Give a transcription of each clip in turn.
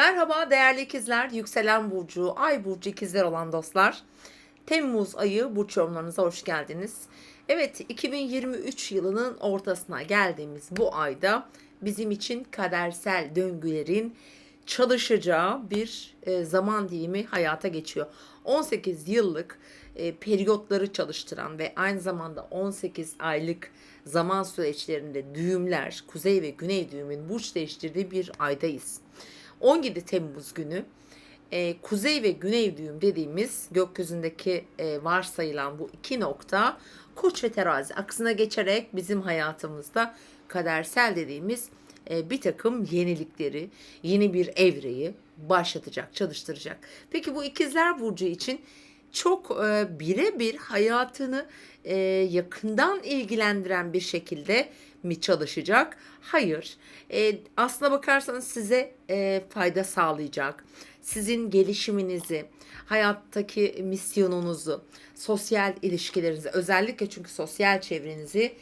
Merhaba değerli ikizler, yükselen burcu, ay burcu ikizler olan dostlar. Temmuz ayı burç yorumlarınıza hoş geldiniz. Evet, 2023 yılının ortasına geldiğimiz bu ayda bizim için kadersel döngülerin çalışacağı bir zaman dilimi hayata geçiyor. 18 yıllık periyotları çalıştıran ve aynı zamanda 18 aylık zaman süreçlerinde düğümler, kuzey ve güney düğümün burç değiştirdiği bir aydayız. 17 Temmuz günü kuzey ve güney düğüm dediğimiz gökyüzündeki varsayılan bu iki nokta Koç ve Terazi aksına geçerek bizim hayatımızda kadersel dediğimiz bir takım yenilikleri, yeni bir evreyi başlatacak, çalıştıracak. Peki bu ikizler burcu için çok birebir hayatını yakından ilgilendiren bir şekilde mi çalışacak? Hayır. Aslına bakarsanız size fayda ssağlayacak. Sizin gelişiminizi, hayattaki misyonunuzu, sosyal ilişkilerinizi, özellikle çünkü sosyal çevrenizi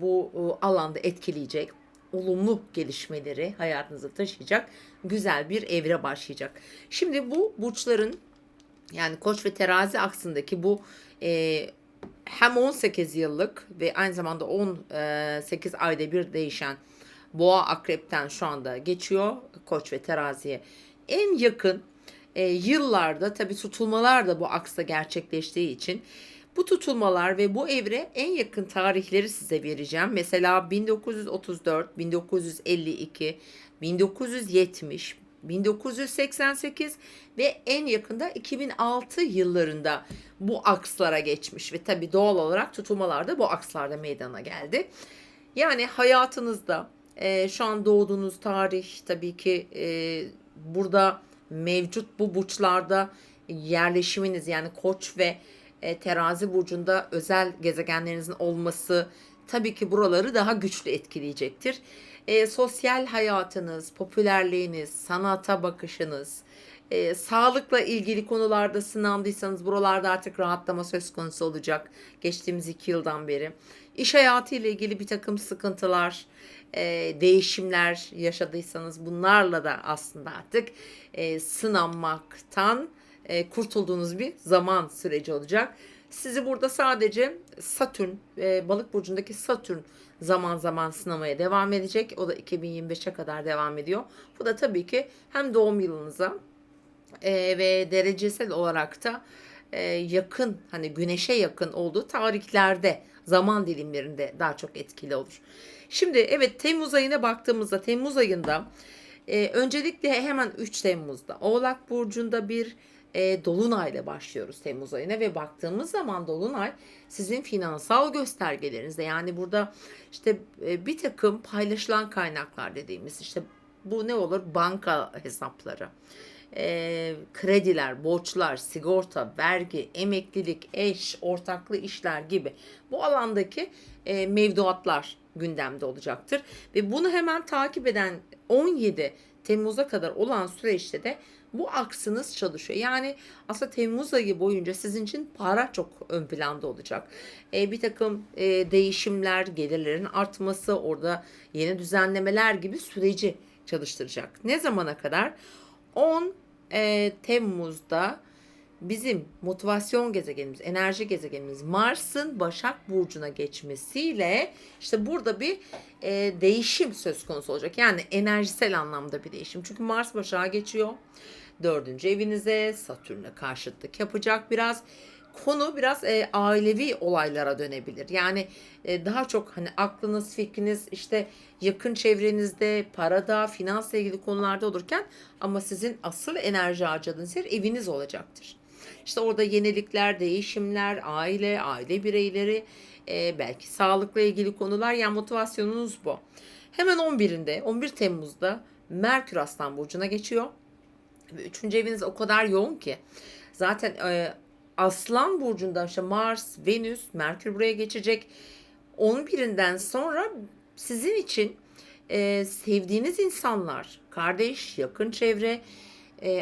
bu alanda etkileyecek, olumlu gelişmeleri hayatınıza taşıyacak güzel bir evre başlayacak. Şimdi bu burçların yani Koç ve Terazi aksındaki bu hem 18 yıllık ve aynı zamanda 18 ayda bir değişen Boğa Akrep'ten şu anda geçiyor Koç ve Terazi'ye. En yakın yıllarda tabii tutulmalar da bu aksta gerçekleştiği için bu tutulmalar ve bu evre en yakın tarihleri size vereceğim. Mesela 1934, 1952, 1970, 1988 ve en yakında 2006 yıllarında bu akslara geçmiş ve tabii doğal olarak tutulmalar da bu akslarda meydana geldi. Yani hayatınızda şu an doğduğunuz tarih tabii ki burada mevcut bu burçlarda yerleşiminiz yani Koç ve Terazi burcunda özel gezegenlerinizin olması tabii ki buraları daha güçlü etkileyecektir. Sosyal hayatınız, popülerliğiniz, sanata bakışınız, sağlıkla ilgili konularda sınandıysanız buralarda artık rahatlama söz konusu olacak geçtiğimiz 2 yıldan beri. İş hayatı ile ilgili bir takım sıkıntılar, değişimler yaşadıysanız bunlarla da aslında artık sınanmaktan kurtulduğunuz bir zaman süreci olacak. Sizi burada sadece Satürn, balık burcundaki Satürn zaman zaman sınamaya devam edecek. O da 2025'e kadar devam ediyor. Bu da tabii ki hem doğum yılınıza ve derecesel olarak da yakın hani güneşe yakın olduğu tarihlerde zaman dilimlerinde daha çok etkili olur. Şimdi evet Temmuz ayına baktığımızda Temmuz ayında öncelikle hemen 3 Temmuz'da Oğlak Burcu'nda bir dolunayla başlıyoruz Temmuz ayına ve baktığımız zaman dolunay sizin finansal göstergelerinizde yani burada işte bir takım paylaşılan kaynaklar dediğimiz işte bu ne olur banka hesapları, krediler, borçlar, sigorta, vergi, emeklilik, eş, ortaklı işler gibi bu alandaki mevduatlar gündemde olacaktır. Ve bunu hemen takip eden 17 Temmuz'a kadar olan süreçte de bu aksınız çalışıyor. Yani aslında Temmuz ayı boyunca sizin için para çok ön planda olacak. Bir takım değişimler, gelirlerin artması, orada yeni düzenlemeler gibi süreci çalıştıracak. Ne zamana kadar? 10 Temmuz'da bizim motivasyon gezegenimiz, enerji gezegenimiz Mars'ın Başak Burcu'na geçmesiyle işte burada bir değişim söz konusu olacak. Yani enerjisel anlamda bir değişim. Çünkü Mars Başak'a geçiyor. 4. evinize Satürn'le karşıtlık yapacak biraz. Konu biraz ailevi olaylara dönebilir. Yani daha çok hani aklınız, fikriniz işte yakın çevrenizde, parada, finansla ilgili konularda olurken ama sizin asıl enerji harcadığınız yer eviniz olacaktır. İşte orada yenilikler, değişimler, aile bireyleri, belki sağlıkla ilgili konular yani motivasyonunuz bu. Hemen 11 Temmuz'da Merkür Aslan Burcu'na geçiyor. Ve 3. eviniz o kadar yoğun ki zaten Aslan Burcu'nda işte Mars, Venüs, Merkür buraya geçecek. 11'inden sonra sizin için sevdiğiniz insanlar, kardeş, yakın çevre,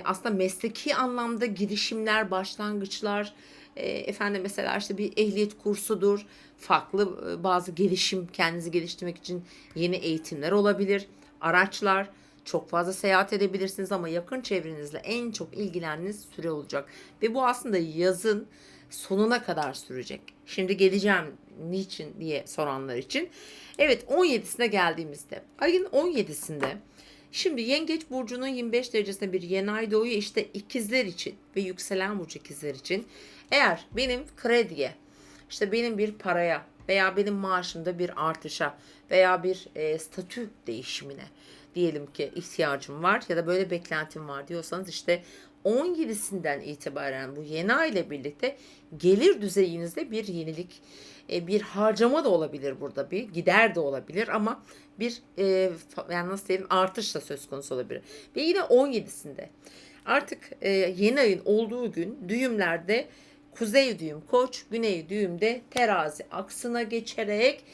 aslında mesleki anlamda girişimler, başlangıçlar, efendim mesela işte bir ehliyet kursudur, farklı bazı gelişim, kendinizi geliştirmek için yeni eğitimler olabilir, araçlar, Çok fazla seyahat edebilirsiniz ama yakın çevrenizle en çok ilgilendiğiniz süre olacak. Ve bu aslında yazın sonuna kadar sürecek. Şimdi geleceğim niçin diye soranlar için. Evet, 17'sine geldiğimizde, ayın 17'sinde şimdi Yengeç burcunun 25 derecesinde bir yeni ay doğuyor. İşte ikizler için ve yükselen burcu ikizler için, eğer benim krediye, işte benim bir paraya veya benim maaşımda bir artışa veya bir statü değişimine diyelim ki ihtiyacım var ya da böyle beklentim var diyorsanız, işte 17'sinden itibaren bu yeni ay ile birlikte gelir düzeyinizde bir yenilik, bir harcama da olabilir, burada bir gider de olabilir ama bir yani nasıl diyelim, artış da söz konusu olabilir. Ve yine 17'sinde artık yeni ayın olduğu gün düğümlerde kuzey düğüm Koç, güney düğüm de Terazi aksına geçerek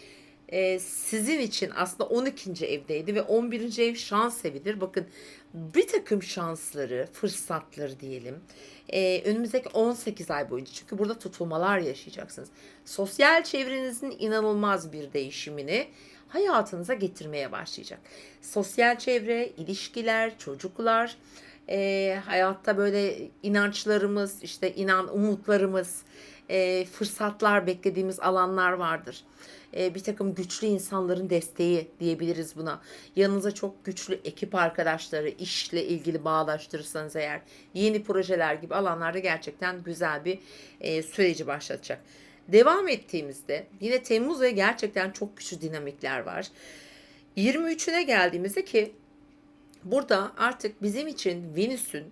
sizin için aslında 12. evdeydi ve 11. ev şans evidir. Bakın, bir takım şansları, fırsatları diyelim. Önümüzdeki 18 ay boyunca, çünkü burada tutulmalar yaşayacaksınız. Sosyal çevrenizin inanılmaz bir değişimini hayatınıza getirmeye başlayacak. Sosyal çevre, ilişkiler, çocuklar, hayatta böyle inançlarımız, işte umutlarımız, fırsatlar beklediğimiz alanlar vardır. Bir takım güçlü insanların desteği diyebiliriz buna. Yanınıza çok güçlü ekip arkadaşları, işle ilgili bağdaştırırsanız eğer, yeni projeler gibi alanlarda gerçekten güzel bir süreci başlatacak. Devam ettiğimizde yine Temmuz ayı gerçekten çok güçlü dinamikler var. 23'üne geldiğimizde ki burada artık bizim için Venüs'ün,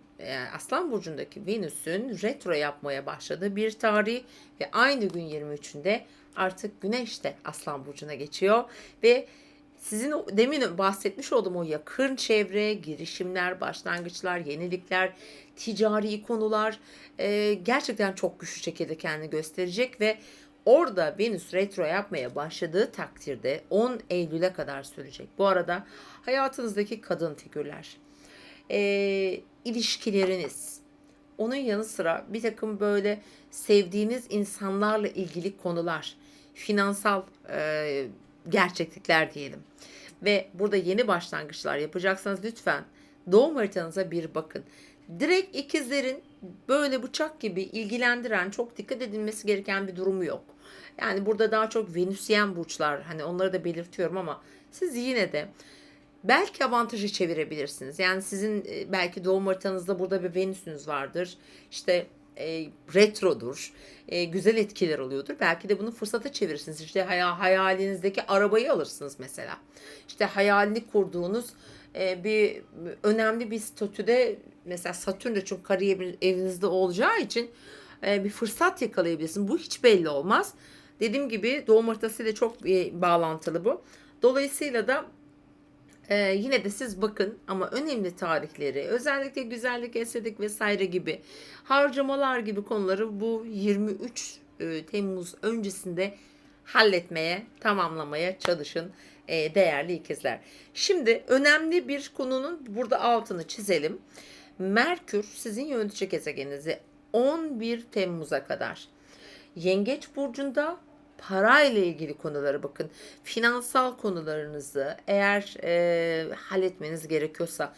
Aslan Burcu'ndaki Venüs'ün retro yapmaya başladığı bir tarih ve aynı gün 23'ünde artık Güneş de Aslan Burcu'na geçiyor ve sizin demin bahsetmiş olduğum o yakın çevre, girişimler, başlangıçlar, yenilikler, ticari konular gerçekten çok güçlü şekilde kendini gösterecek ve orada Venüs retro yapmaya başladığı takdirde 10 Eylül'e kadar sürecek. Bu arada hayatınızdaki kadın figürler, ilişkileriniz, onun yanı sıra bir takım böyle sevdiğiniz insanlarla ilgili konular, finansal gerçeklikler diyelim. Ve burada yeni başlangıçlar yapacaksanız lütfen doğum haritanıza bir bakın. Direkt ikizlerin böyle bıçak gibi ilgilendiren, çok dikkat edilmesi gereken bir durumu yok. Yani burada daha çok Venüsyen burçlar, hani onları da belirtiyorum ama siz yine de belki avantajı çevirebilirsiniz. Yani sizin belki doğum haritanızda burada bir Venüs'ünüz vardır. İşte retrodur. Güzel etkiler oluyordur. Belki de bunu fırsata çevirirsiniz. İşte hayalinizdeki arabayı alırsınız mesela. İşte hayalini kurduğunuz bir önemli bir statüde, mesela Satürn de çok kariyer evinizde olacağı için bir fırsat yakalayabilirsiniz. Bu hiç belli olmaz. Dediğim gibi doğum haritasıyla çok bağlantılı bu. Dolayısıyla da yine de siz bakın ama önemli tarihleri, özellikle güzellik, estetik vesaire gibi harcamalar gibi konuları bu 23 Temmuz öncesinde halletmeye, tamamlamaya çalışın değerli ikizler. Şimdi önemli bir konunun burada altını çizelim. Merkür sizin yönetici gezegeninizi 11 Temmuz'a kadar Yengeç burcunda, parayla ilgili konuları, bakın finansal konularınızı eğer halletmeniz gerekiyorsa,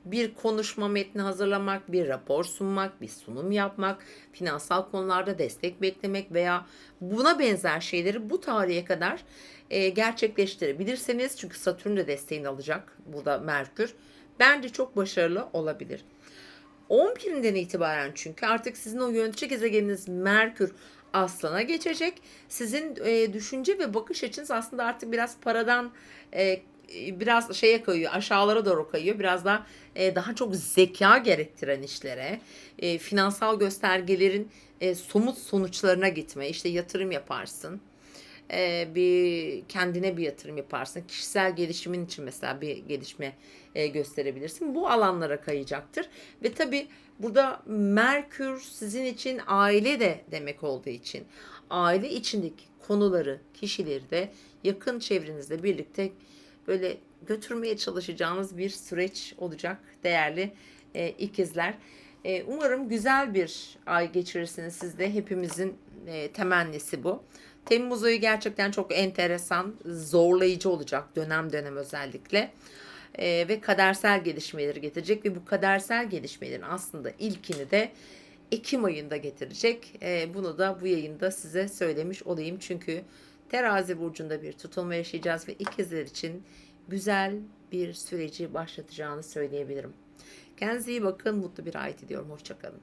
bir konuşma metni hazırlamak, bir rapor sunmak, bir sunum yapmak, finansal konularda destek beklemek veya buna benzer şeyleri bu tarihe kadar gerçekleştirebilirseniz, çünkü Satürn de desteğini alacak burada Merkür, bence çok başarılı olabilir. 11'inden itibaren çünkü artık sizin o yönetici gezegeniniz Merkür Aslan'a geçecek. Sizin düşünce ve bakış açınız aslında artık biraz paradan biraz şeye kayıyor, aşağılara doğru kayıyor. Biraz daha çok zeka gerektiren işlere, finansal göstergelerin somut sonuçlarına gitme. İşte yatırım yaparsın. Bir kendine bir yatırım yaparsın. Kişisel gelişimin için mesela bir gelişme gösterebilirsin. Bu alanlara kayacaktır. Ve tabii burada Merkür sizin için aile de demek olduğu için aile içindeki konuları, kişileri de yakın çevrenizle birlikte böyle götürmeye çalışacağınız bir süreç olacak değerli ikizler. Umarım güzel bir ay geçirirsiniz siz de. Hepimizin temennisi bu. Temmuz ayı gerçekten çok enteresan, zorlayıcı olacak dönem dönem özellikle. ve kadersel gelişmeleri getirecek ve bu kadersel gelişmelerin aslında ilkini de Ekim ayında getirecek. Bunu da bu yayında size söylemiş olayım. Çünkü Terazi burcunda bir tutulma yaşayacağız ve ikizler için güzel bir süreci başlatacağını söyleyebilirim. Kendinize iyi bakın. Mutlu bir ay diliyorum. Hoşça kalın.